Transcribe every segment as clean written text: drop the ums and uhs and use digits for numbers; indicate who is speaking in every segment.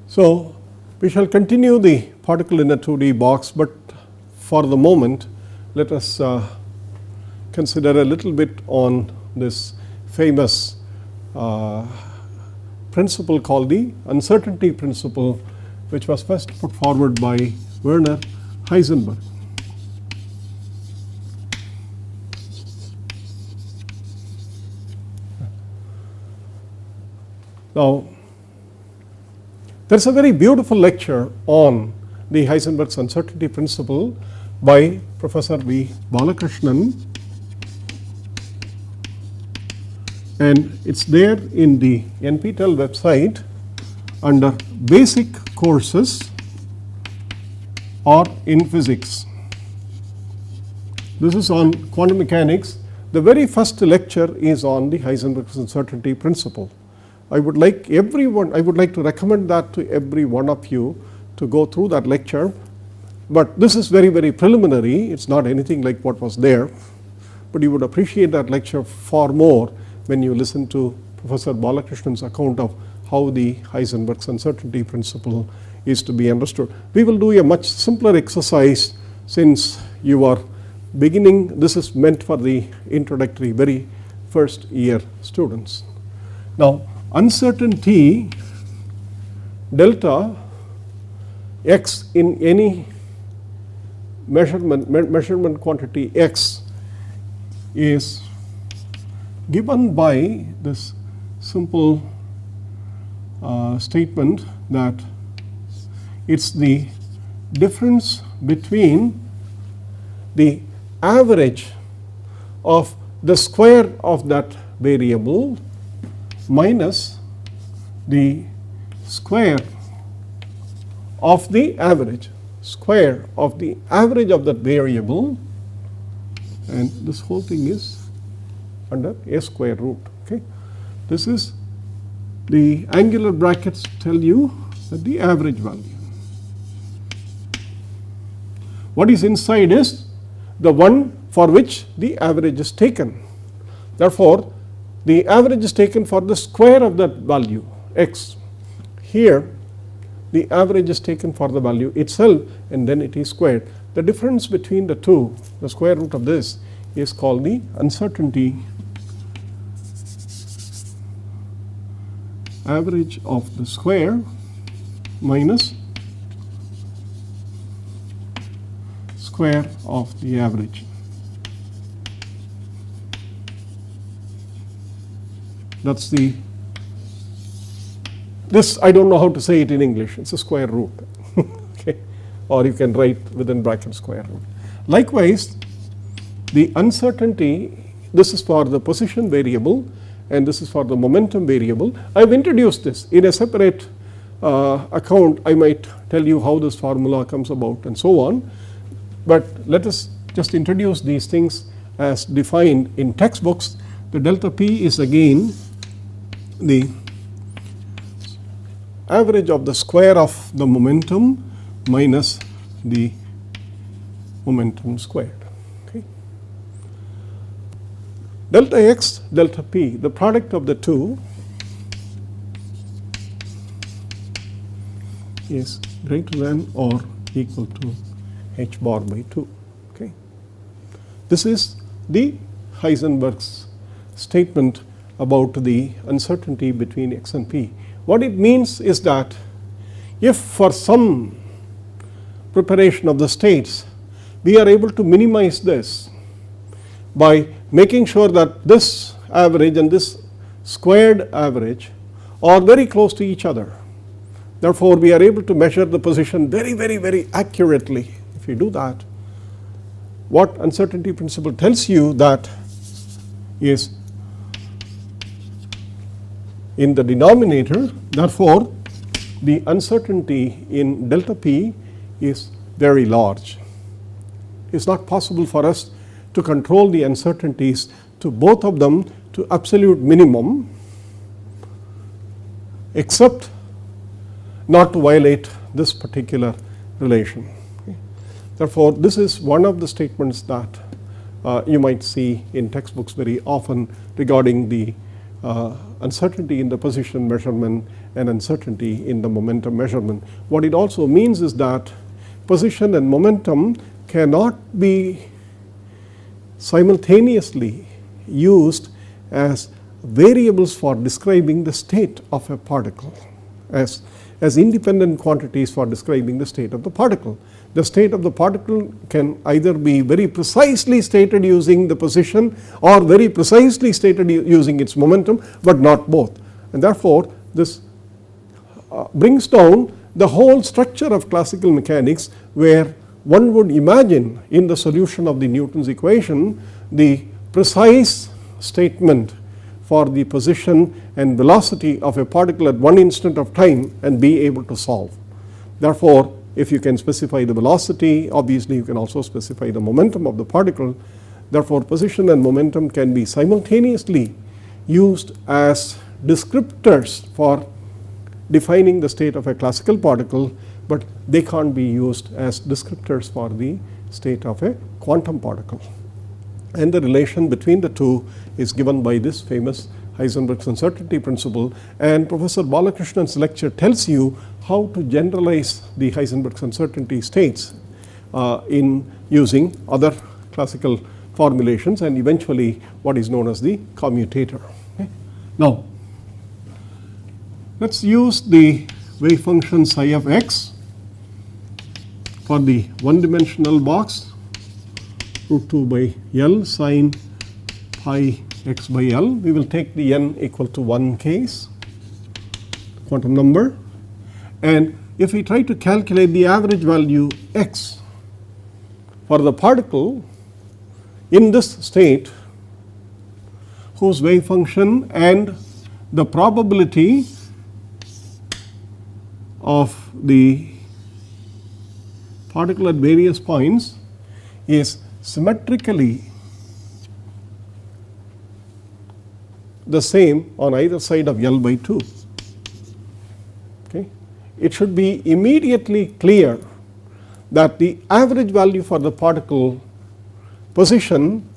Speaker 1: So, we shall continue the particle in a 2D box, but for the moment let us consider a little bit on this famous principle called the uncertainty principle, which was first put forward by Werner Heisenberg. Now, there is a very beautiful lecture on the Heisenberg's uncertainty principle by Professor V. Balakrishnan, and it is there in the NPTEL website under basic courses or in physics. This is on quantum mechanics. The very first lecture is on the Heisenberg's uncertainty principle. I would like to recommend that to every one of you to go through that lecture, but this is very preliminary. It is not anything like what was there, but you would appreciate that lecture far more when you listen to Professor Balakrishnan's account of how the Heisenberg's uncertainty principle is to be understood. We will do a much simpler exercise since you are beginning. This is meant for the introductory very first year students. Now, uncertainty delta x in any measurement quantity x is given by this simple statement that it is the difference between the average of the square of that variable minus the square of the average of that variable, and this whole thing is under a square root. Okay. This is the angular brackets tell you that the average value. What is inside is the one for which the average is taken. Therefore, the average is taken for the square of that value x. Here the average is taken for the value itself and then it is squared. The difference between the two, the square root of this, is called the uncertainty average of the square minus square of the average. That's the, this I don't know how to say it in English, it's a square root. Okay. Or you can write within bracket square root. Likewise, the uncertainty, this is for the position variable and this is for the momentum variable. I have introduced this in a separate account. I might tell you how this formula comes about and so on, but let us just introduce these things as defined in textbooks. The delta p is again the average of the square of the momentum minus the momentum squared. Okay. Delta x, delta p, the product of the two is greater than or equal to h bar by 2. Okay. This is the Heisenberg's statement about the uncertainty between x and p. What it means is that if for some preparation of the states we are able to minimize this by making sure that this average and this squared average are very close to each other. Therefore, we are able to measure the position very accurately. If you do that, what uncertainty principle tells you that is in the denominator. Therefore, the uncertainty in delta p is very large. It is not possible for us to control the uncertainties to both of them to absolute minimum, except not to violate this particular relation. Okay. Therefore, this is one of the statements that you might see in textbooks very often regarding the uncertainty in the position measurement and uncertainty in the momentum measurement. What it also means is that position and momentum cannot be simultaneously used as variables for describing the state of a particle, as independent quantities for describing the state of the particle. The state of the particle can either be very precisely stated using the position or very precisely stated using its momentum, but not both. And therefore, this brings down the whole structure of classical mechanics, where one would imagine in the solution of the Newton's equation the precise statement for the position and velocity of a particle at one instant of time and be able to solve. Therefore, if you can specify the velocity, obviously you can also specify the momentum of the particle. Therefore, position and momentum can be simultaneously used as descriptors for defining the state of a classical particle, but they can't be used as descriptors for the state of a quantum particle. And the relation between the two is given by this famous Heisenberg's uncertainty principle, and Professor Balakrishnan's lecture tells you how to generalize the Heisenberg's uncertainty states in using other classical formulations and eventually what is known as the commutator. Okay. Now, let us use the wave function psi of x for the one dimensional box, root 2 by L sine pi x by L. We will take the n equal to 1 case, quantum number, and if we try to calculate the average value x for the particle in this state, whose wave function and the probability of the particle at various points is symmetrically the same on either side of L by 2. Okay. It should be immediately clear that the average value for the particle position,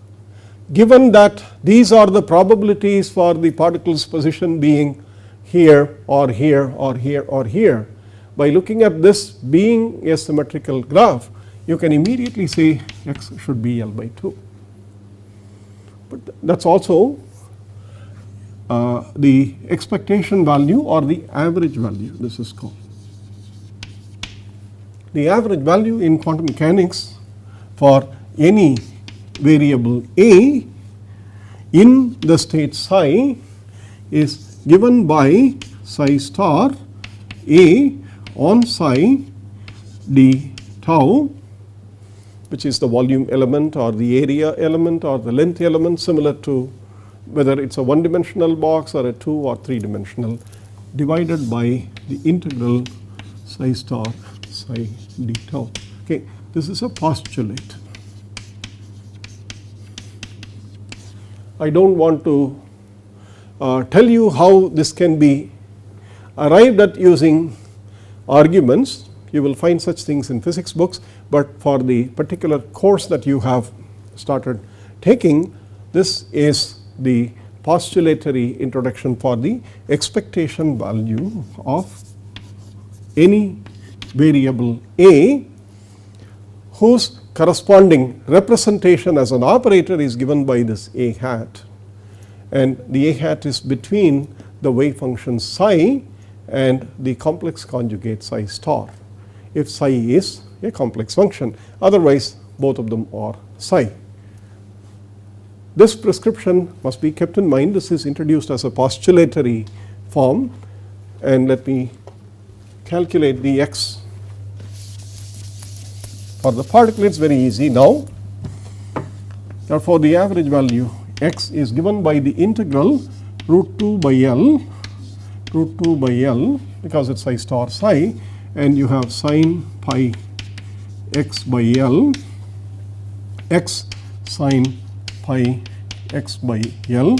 Speaker 1: given that these are the probabilities for the particle's position being here or here or here or here, by looking at this being a symmetrical graph, you can immediately say x should be L by 2. But that is also the expectation value or the average value, this is called. The average value in quantum mechanics for any variable A in the state psi is given by psi star A on psi d tau, which is the volume element or the area element or the length element, similar to whether it is a one dimensional box or a 2 or 3 dimensional, divided by the integral psi star psi d tau. Okay, this is a postulate. I do not want to tell you how this can be arrived at using arguments. You will find such things in physics books, but for the particular course that you have started taking, this is the postulatory introduction for the expectation value of any variable A whose corresponding representation as an operator is given by this A hat, and the A hat is between the wave function psi and the complex conjugate psi star, if psi is a complex function, otherwise both of them are psi. This prescription must be kept in mind. This is introduced as a postulatory form, and let me calculate the x for the particle. It is very easy now. Therefore, the average value x is given by the integral root 2 by L, because it is psi star psi, and you have sine pi x by L, x sine pi x by L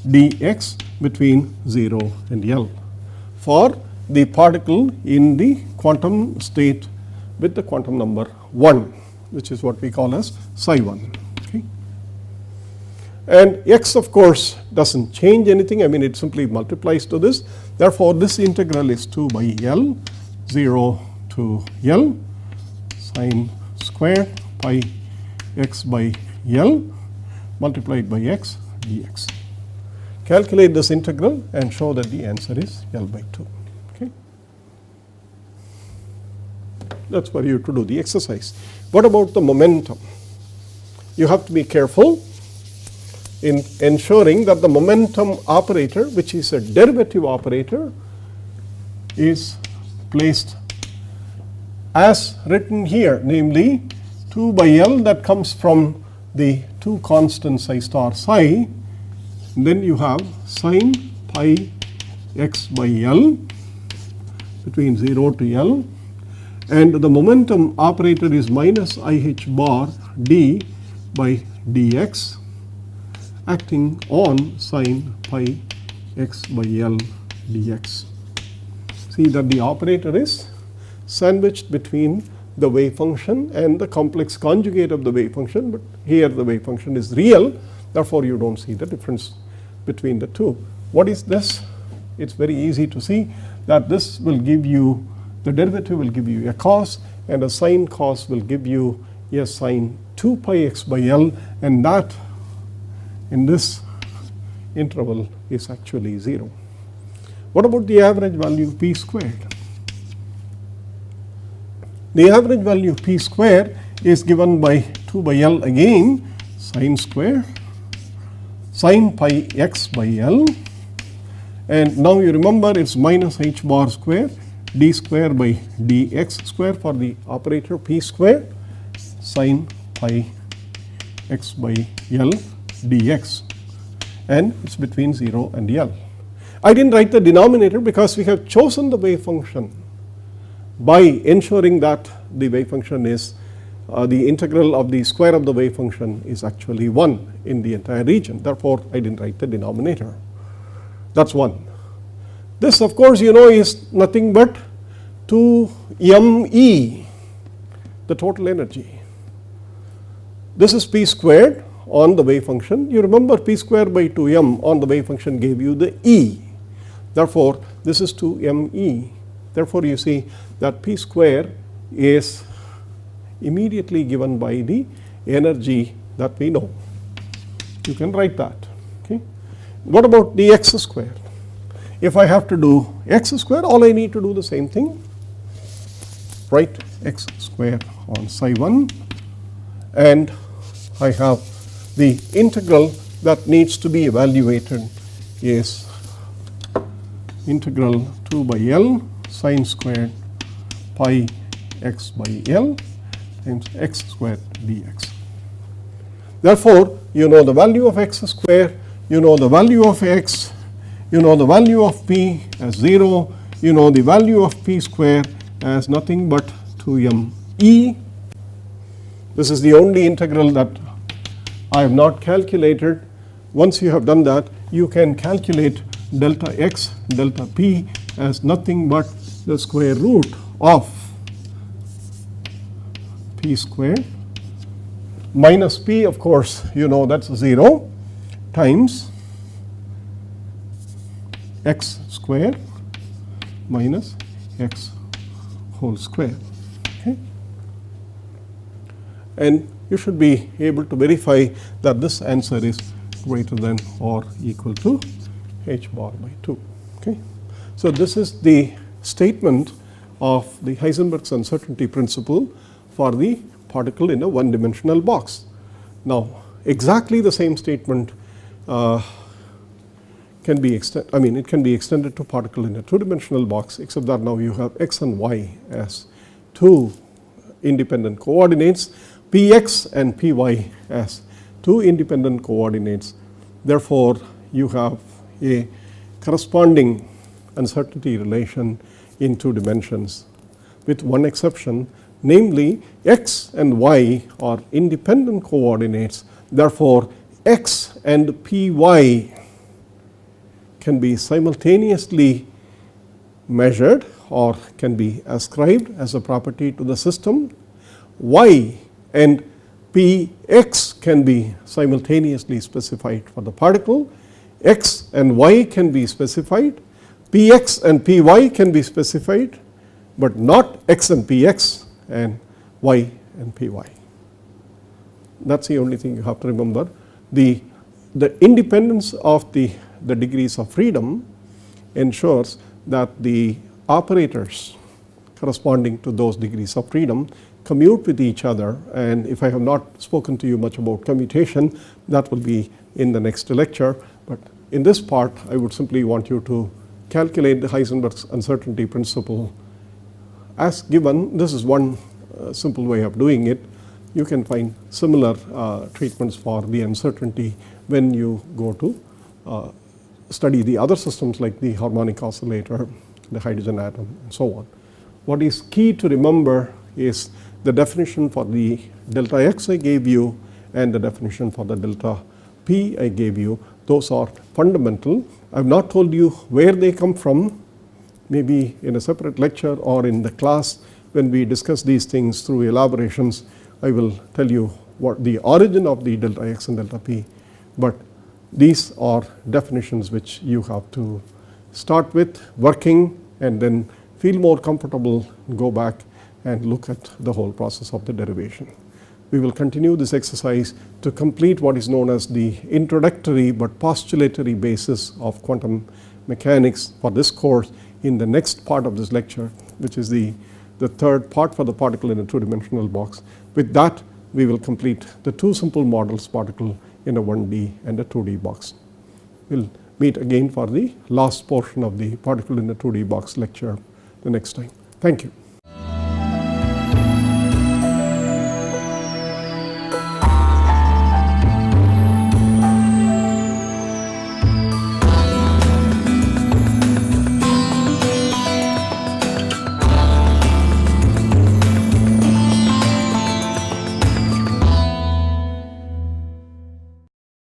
Speaker 1: dx between 0 and L for the particle in the quantum state with the quantum number 1, which is what we call as psi 1. Okay. And x, of course, does not change anything. I mean, it simply multiplies to this. Therefore, this integral is 2 by L 0 to L sine square pi x by L multiplied by x dx. Calculate this integral and show that the answer is L by 2. Okay. That is for you to do the exercise. What about the momentum? You have to be careful in ensuring that the momentum operator, which is a derivative operator, is placed as written here, namely 2 by L that comes from the two constants I star psi. Then you have sine pi x by L between 0 to L, and the momentum operator is minus IH bar d by dx acting on sine pi x by L dx. See that the operator is sandwiched between the wave function and the complex conjugate of the wave function, but here the wave function is real, therefore you don't see the difference between the two. What is this? It's very easy to see that this will give you, the derivative will give you a cos, and a sine cos will give you a sine 2 pi x by L, and that in this interval is actually 0. What about the average value p squared? The average value p square is given by 2 by L again, sine square sine pi x by L, and now you remember it's minus h bar square d square by dx square for the operator p square sine pi x by L dx, and it's between 0 and L. I didn't write the denominator because we have chosen the wave function by ensuring that the wave function is the integral of the square of the wave function is actually 1 in the entire region. Therefore, I didn't write the denominator. That's 1. This, of course, you know, is nothing but 2me, the total energy. This is p squared on the wave function. You remember p squared by 2m on the wave function gave you the e. Therefore, this is 2me. Therefore, you see that p square is immediately given by the energy that we know. You can write that. Okay. What about the x square? If I have to do x square, all I need to do the same thing. Write x square on psi 1, and I have the integral that needs to be evaluated is integral 2 by L sine squared pi x by L times x squared dx. Therefore, you know the value of x square, you know the value of x, you know the value of p as 0, you know the value of p square as nothing but 2me. This is the only integral that I have not calculated. Once you have done that, you can calculate delta x, delta p as nothing but the square root of p squared minus p, of course, you know that's 0, times x squared minus x whole square. Okay. And you should be able to verify that this answer is greater than or equal to h bar by 2. Okay. So, this is the statement of the Heisenberg's uncertainty principle for the particle in a one-dimensional box. Now, exactly the same statement can be extended to particle in a two-dimensional box, except that now you have x and y as two independent coordinates, px and py as two independent coordinates. Therefore, you have a corresponding uncertainty relation in 2 dimensions, with one exception, namely x and y are independent coordinates. Therefore, x and py can be simultaneously measured or can be ascribed as a property to the system. Y and px can be simultaneously specified for the particle. X and y can be specified. Px and Py can be specified, but not x and Px and y and Py. That is the only thing you have to remember. The independence of the degrees of freedom ensures that the operators corresponding to those degrees of freedom commute with each other, and if I have not spoken to you much about commutation, that will be in the next lecture. But in this part, I would simply want you to calculate the Heisenberg's uncertainty principle as given. This is one simple way of doing it. You can find similar treatments for the uncertainty when you go to study the other systems like the harmonic oscillator, the hydrogen atom, and so on. What is key to remember is the definition for the delta x I gave you and the definition for the delta p I gave you. Those are fundamental. I have not told you where they come from. Maybe in a separate lecture or in the class when we discuss these things through elaborations, I will tell you what the origin of the delta x and delta p, but these are definitions which you have to start with working and then feel more comfortable, go back and look at the whole process of the derivation. We will continue this exercise to complete what is known as the introductory but postulatory basis of quantum mechanics for this course in the next part of this lecture, which is the third part for the particle in a two-dimensional box. With that, we will complete the two simple models, particle in a 1D and a 2D box. We will meet again for the last portion of the particle in a 2D box lecture the next time. Thank you.